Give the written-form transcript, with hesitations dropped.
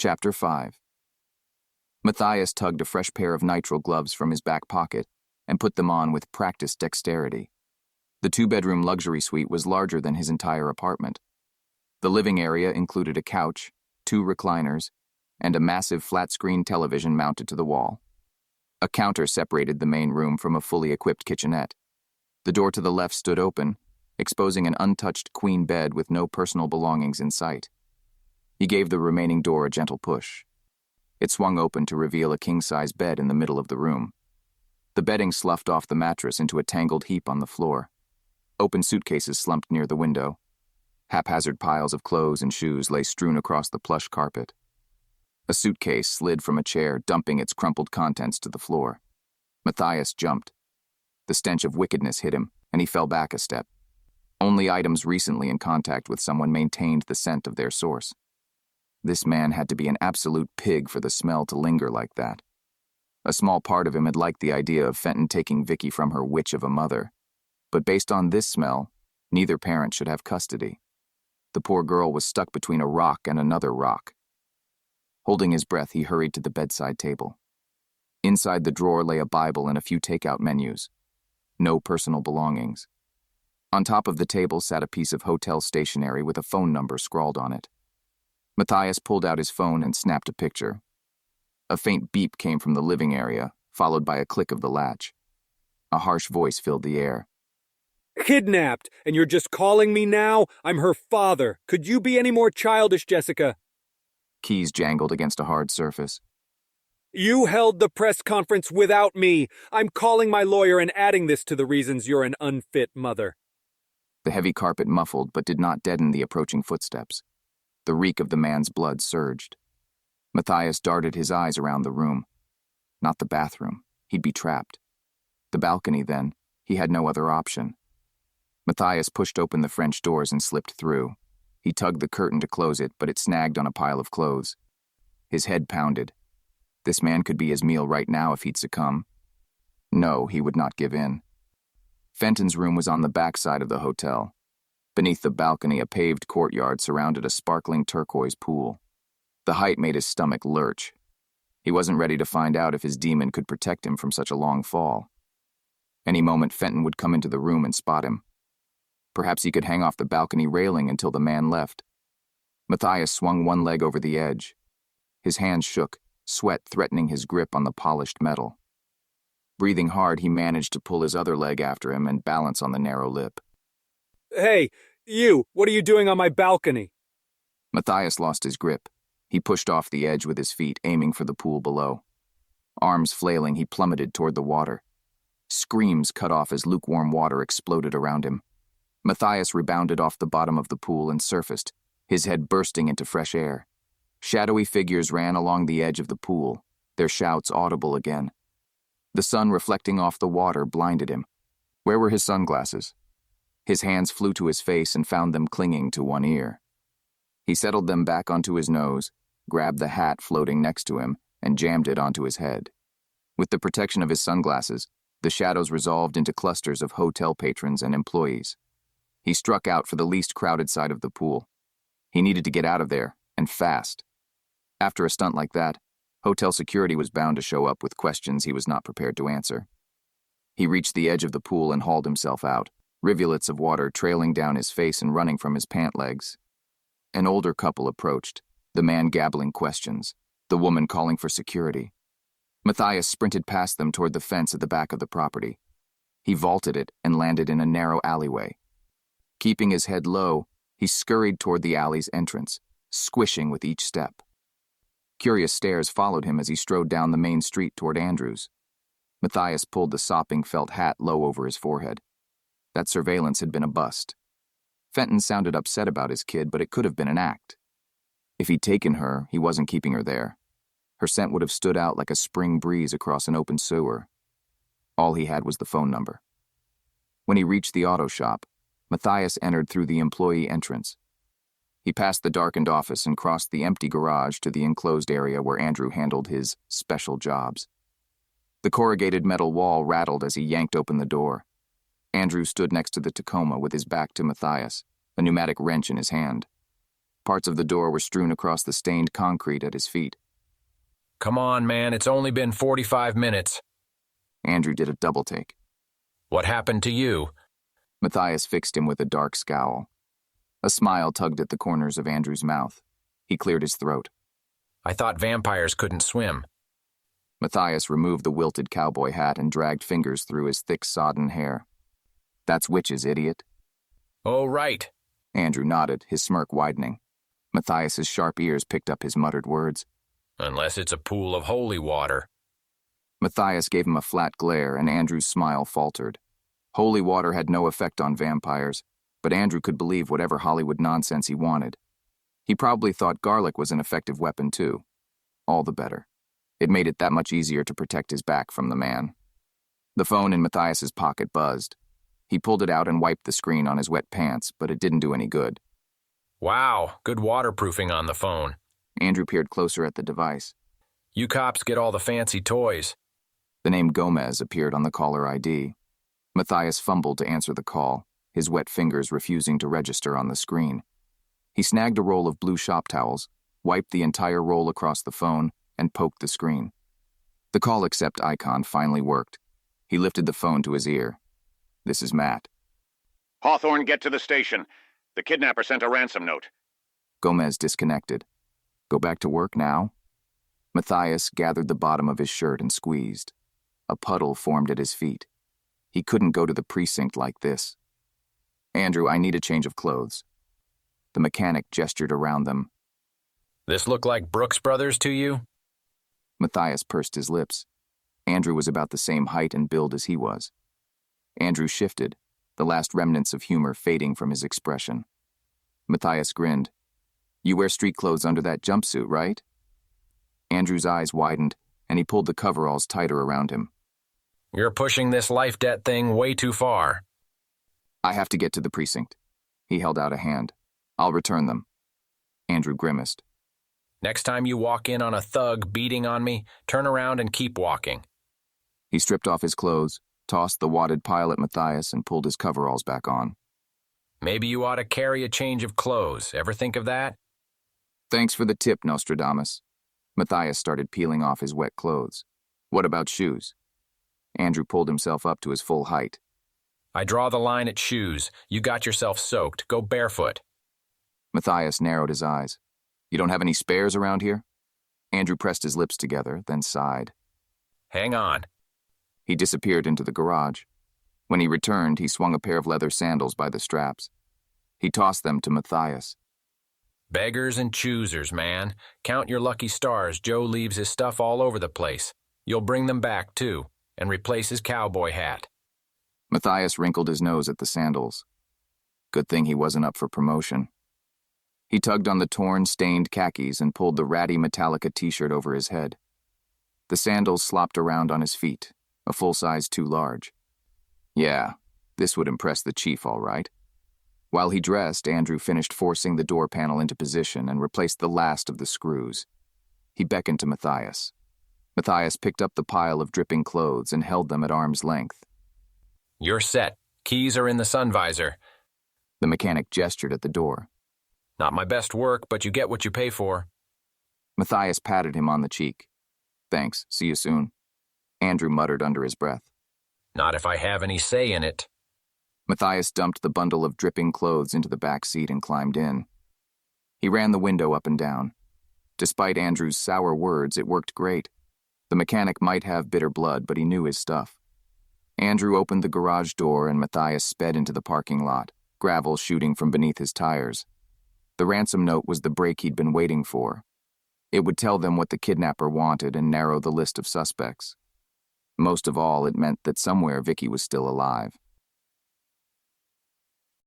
Chapter 5. Mathias tugged a fresh pair of nitrile gloves from his back pocket and put them on with practiced dexterity. The two-bedroom luxury suite was larger than his entire apartment. The living area included a couch, 2 recliners, and a massive flat-screen television mounted to the wall. A counter separated the main room from a fully equipped kitchenette. The door to the left stood open, exposing an untouched queen bed with no personal belongings in sight. He gave the remaining door a gentle push. It swung open to reveal a king-size bed in the middle of the room. The bedding sloughed off the mattress into a tangled heap on the floor. Open suitcases slumped near the window. Haphazard piles of clothes and shoes lay strewn across the plush carpet. A suitcase slid from a chair, dumping its crumpled contents to the floor. Mathias jumped. The stench of wickedness hit him, and he fell back a step. Only items recently in contact with someone maintained the scent of their source. This man had to be an absolute pig for the smell to linger like that. A small part of him had liked the idea of Fenton taking Vicky from her witch of a mother. But based on this smell, neither parent should have custody. The poor girl was stuck between a rock and another rock. Holding his breath, he hurried to the bedside table. Inside the drawer lay a Bible and a few takeout menus. No personal belongings. On top of the table sat a piece of hotel stationery with a phone number scrawled on it. Mathias pulled out his phone and snapped a picture. A faint beep came from the living area, followed by a click of the latch. A harsh voice filled the air. Kidnapped, and you're just calling me now? I'm her father. Could you be any more childish, Jessica? Keys jangled against a hard surface. You held the press conference without me. I'm calling my lawyer and adding this to the reasons you're an unfit mother. The heavy carpet muffled but did not deaden the approaching footsteps. The reek of the man's blood surged. Mathias darted his eyes around the room. Not the bathroom. He'd be trapped. The balcony, then. He had no other option. Mathias pushed open the French doors and slipped through. He tugged the curtain to close it, but it snagged on a pile of clothes. His head pounded. This man could be his meal right now if he'd succumb. No, he would not give in. Fenton's room was on the back side of the hotel. Beneath the balcony, a paved courtyard surrounded a sparkling turquoise pool. The height made his stomach lurch. He wasn't ready to find out if his demon could protect him from such a long fall. Any moment, Fenton would come into the room and spot him. Perhaps he could hang off the balcony railing until the man left. Mathias swung one leg over the edge. His hands shook, sweat threatening his grip on the polished metal. Breathing hard, he managed to pull his other leg after him and balance on the narrow lip. Hey, you, what are you doing on my balcony? Mathias lost his grip. He pushed off the edge with his feet, aiming for the pool below. Arms flailing, he plummeted toward the water. Screams cut off as lukewarm water exploded around him. Mathias rebounded off the bottom of the pool and surfaced, his head bursting into fresh air. Shadowy figures ran along the edge of the pool, their shouts audible again. The sun reflecting off the water blinded him. Where were his sunglasses? His hands flew to his face and found them clinging to one ear. He settled them back onto his nose, grabbed the hat floating next to him, and jammed it onto his head. With the protection of his sunglasses, the shadows resolved into clusters of hotel patrons and employees. He struck out for the least crowded side of the pool. He needed to get out of there, and fast. After a stunt like that, hotel security was bound to show up with questions he was not prepared to answer. He reached the edge of the pool and hauled himself out, rivulets of water trailing down his face and running from his pant legs. An older couple approached, the man gabbling questions, the woman calling for security. Mathias sprinted past them toward the fence at the back of the property. He vaulted it and landed in a narrow alleyway. Keeping his head low, he scurried toward the alley's entrance, squishing with each step. Curious stares followed him as he strode down the main street toward Andrews. Mathias pulled the sopping felt hat low over his forehead. That surveillance had been a bust. Fenton sounded upset about his kid, but it could have been an act. If he'd taken her, he wasn't keeping her there. Her scent would have stood out like a spring breeze across an open sewer. All he had was the phone number. When he reached the auto shop, Mathias entered through the employee entrance. He passed the darkened office and crossed the empty garage to the enclosed area where Andrew handled his special jobs. The corrugated metal wall rattled as he yanked open the door. Andrew stood next to the Tacoma with his back to Mathias, a pneumatic wrench in his hand. Parts of the door were strewn across the stained concrete at his feet. Come on, man, it's only been 45 minutes. Andrew did a double take. What happened to you? Mathias fixed him with a dark scowl. A smile tugged at the corners of Andrew's mouth. He cleared his throat. I thought vampires couldn't swim. Mathias removed the wilted cowboy hat and dragged fingers through his thick, sodden hair. That's witches, idiot. Oh, right. Andrew nodded, his smirk widening. Mathias's sharp ears picked up his muttered words. Unless it's a pool of holy water. Mathias gave him a flat glare, and Andrew's smile faltered. Holy water had no effect on vampires, but Andrew could believe whatever Hollywood nonsense he wanted. He probably thought garlic was an effective weapon, too. All the better. It made it that much easier to protect his back from the man. The phone in Mathias's pocket buzzed. He pulled it out and wiped the screen on his wet pants, but it didn't do any good. Wow, good waterproofing on the phone. Andrew peered closer at the device. You cops get all the fancy toys. The name Gomez appeared on the caller ID. Mathias fumbled to answer the call, his wet fingers refusing to register on the screen. He snagged a roll of blue shop towels, wiped the entire roll across the phone, and poked the screen. The call accept icon finally worked. He lifted the phone to his ear. This is Matt. Hawthorne, get to the station. The kidnapper sent a ransom note. Gomez disconnected. Go back to work now? Mathias gathered the bottom of his shirt and squeezed. A puddle formed at his feet. He couldn't go to the precinct like this. Andrew, I need a change of clothes. The mechanic gestured around them. This look like Brooks Brothers to you? Mathias pursed his lips. Andrew was about the same height and build as he was. Andrew shifted, the last remnants of humor fading from his expression. Mathias grinned. You wear street clothes under that jumpsuit, right? Andrew's eyes widened, and he pulled the coveralls tighter around him. You're pushing this life debt thing way too far. I have to get to the precinct. He held out a hand. I'll return them. Andrew grimaced. Next time you walk in on a thug beating on me, turn around and keep walking. He stripped off his clothes, tossed the wadded pile at Mathias, and pulled his coveralls back on. Maybe you ought to carry a change of clothes. Ever think of that? Thanks for the tip, Nostradamus. Mathias started peeling off his wet clothes. What about shoes? Andrew pulled himself up to his full height. I draw the line at shoes. You got yourself soaked. Go barefoot. Mathias narrowed his eyes. You don't have any spares around here? Andrew pressed his lips together, then sighed. Hang on. He disappeared into the garage. When he returned, he swung a pair of leather sandals by the straps. He tossed them to Mathias. Beggars and choosers, man. Count your lucky stars. Joe leaves his stuff all over the place. You'll bring them back, too, and replace his cowboy hat. Mathias wrinkled his nose at the sandals. Good thing he wasn't up for promotion. He tugged on the torn, stained khakis and pulled the ratty Metallica t-shirt over his head. The sandals slopped around on his feet, a full size too large. Yeah, this would impress the chief all right. While he dressed, Andrew finished forcing the door panel into position and replaced the last of the screws. He beckoned to Mathias. Mathias picked up the pile of dripping clothes and held them at arm's length. You're set. Keys are in the sun visor. The mechanic gestured at the door. Not my best work, but you get what you pay for. Mathias patted him on the cheek. Thanks, see you soon. Andrew muttered under his breath. Not if I have any say in it. Mathias dumped the bundle of dripping clothes into the back seat and climbed in. He ran the window up and down. Despite Andrew's sour words, it worked great. The mechanic might have bitter blood, but he knew his stuff. Andrew opened the garage door and Mathias sped into the parking lot, gravel shooting from beneath his tires. The ransom note was the break he'd been waiting for. It would tell them what the kidnapper wanted and narrow the list of suspects. Most of all, it meant that somewhere Vicky was still alive.